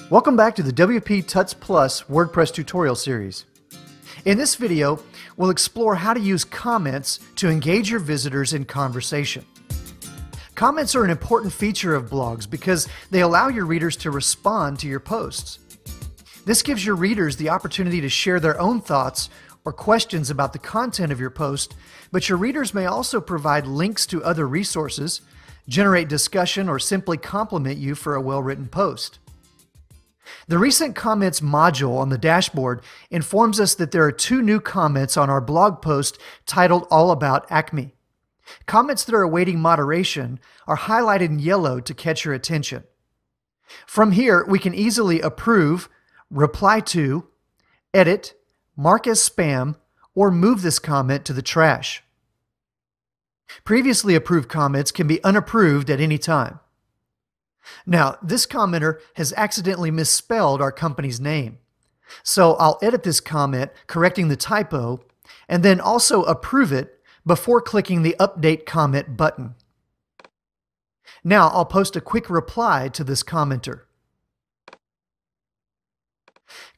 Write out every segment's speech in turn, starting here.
Welcome back to the WP Tuts Plus WordPress tutorial series. In this video, we'll explore how to use comments to engage your visitors in conversation. Comments are an important feature of blogs because they allow your readers to respond to your posts. This gives your readers the opportunity to share their own thoughts or questions about the content of your post, but your readers may also provide links to other resources, generate discussion, or simply compliment you for a well-written post. The recent comments module on the dashboard informs us that there are 2 new comments on our blog post titled All About Acme. Comments that are awaiting moderation are highlighted in yellow to catch your attention. From here, we can easily approve, reply to, edit, mark as spam, or move this comment to the trash. Previously approved comments can be unapproved at any time. Now, this commenter has accidentally misspelled our company's name. So I'll edit this comment, correcting the typo, and then also approve it before clicking the Update Comment button. Now I'll post a quick reply to this commenter.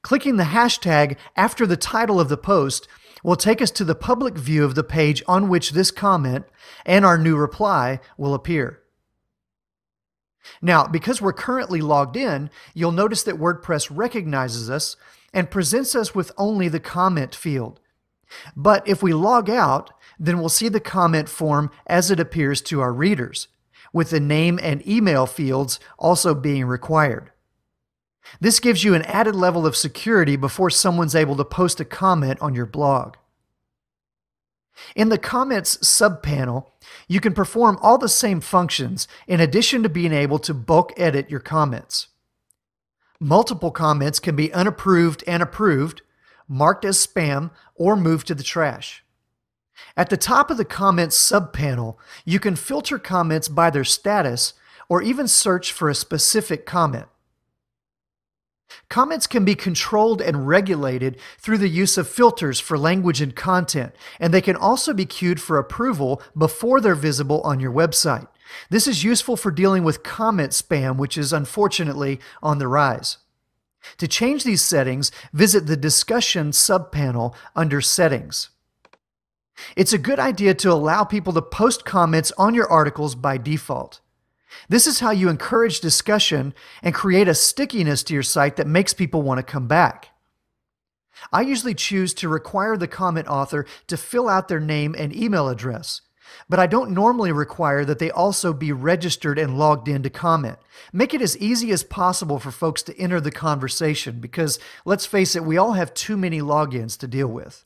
Clicking the hashtag after the title of the post will take us to the public view of the page on which this comment and our new reply will appear. Now, because we're currently logged in, you'll notice that WordPress recognizes us and presents us with only the comment field. But if we log out, then we'll see the comment form as it appears to our readers, with the name and email fields also being required. This gives you an added level of security before someone's able to post a comment on your blog. In the Comments subpanel, you can perform all the same functions in addition to being able to bulk edit your comments. Multiple comments can be unapproved and approved, marked as spam, or moved to the trash. At the top of the Comments subpanel, you can filter comments by their status or even search for a specific comment. Comments can be controlled and regulated through the use of filters for language and content, and they can also be queued for approval before they're visible on your website. This is useful for dealing with comment spam, which is unfortunately on the rise. To change these settings, visit the Discussion subpanel under Settings. It's a good idea to allow people to post comments on your articles by default. This is how you encourage discussion and create a stickiness to your site that makes people want to come back. I usually choose to require the comment author to fill out their name and email address, but I don't normally require that they also be registered and logged in to comment. Make it as easy as possible for folks to enter the conversation because, let's face it, we all have too many logins to deal with.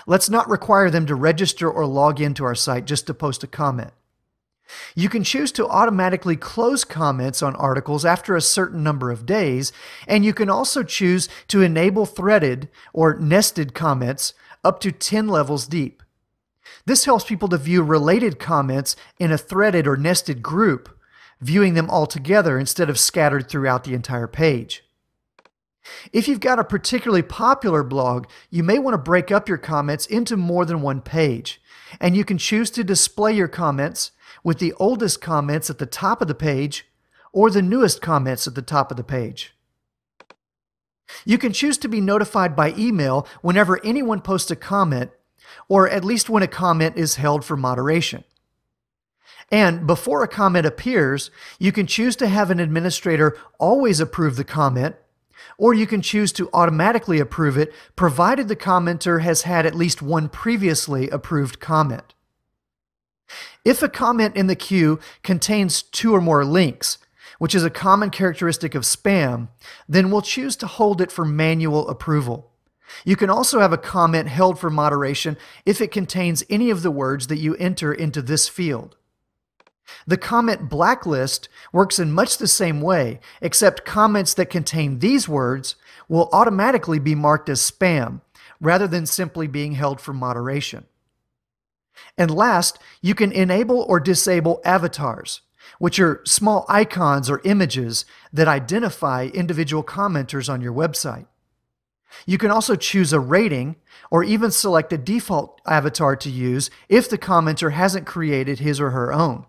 Let's not require them to register or log into our site just to post a comment. You can choose to automatically close comments on articles after a certain number of days, and you can also choose to enable threaded or nested comments up to 10 levels deep. This helps people to view related comments in a threaded or nested group, viewing them all together instead of scattered throughout the entire page. If you've got a particularly popular blog, you may want to break up your comments into more than one page, and you can choose to display your comments with the oldest comments at the top of the page or the newest comments at the top of the page. You can choose to be notified by email whenever anyone posts a comment, or at least when a comment is held for moderation. And before a comment appears, you can choose to have an administrator always approve the comment, or you can choose to automatically approve it provided the commenter has had at least one previously approved comment. If a comment in the queue contains 2 or more links, which is a common characteristic of spam, then we'll choose to hold it for manual approval. You can also have a comment held for moderation if it contains any of the words that you enter into this field. The comment blacklist works in much the same way, except comments that contain these words will automatically be marked as spam, rather than simply being held for moderation. And last, you can enable or disable avatars, which are small icons or images that identify individual commenters on your website. You can also choose a rating or even select a default avatar to use if the commenter hasn't created his or her own.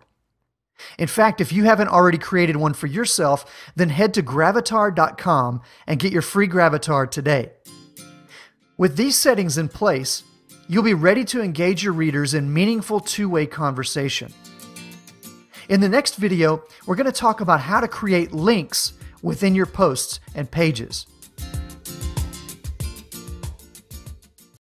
In fact, if you haven't already created one for yourself, then head to gravatar.com and get your free Gravatar today. With these settings in place, you'll be ready to engage your readers in meaningful two-way conversation. In the next video, we're going to talk about how to create links within your posts and pages.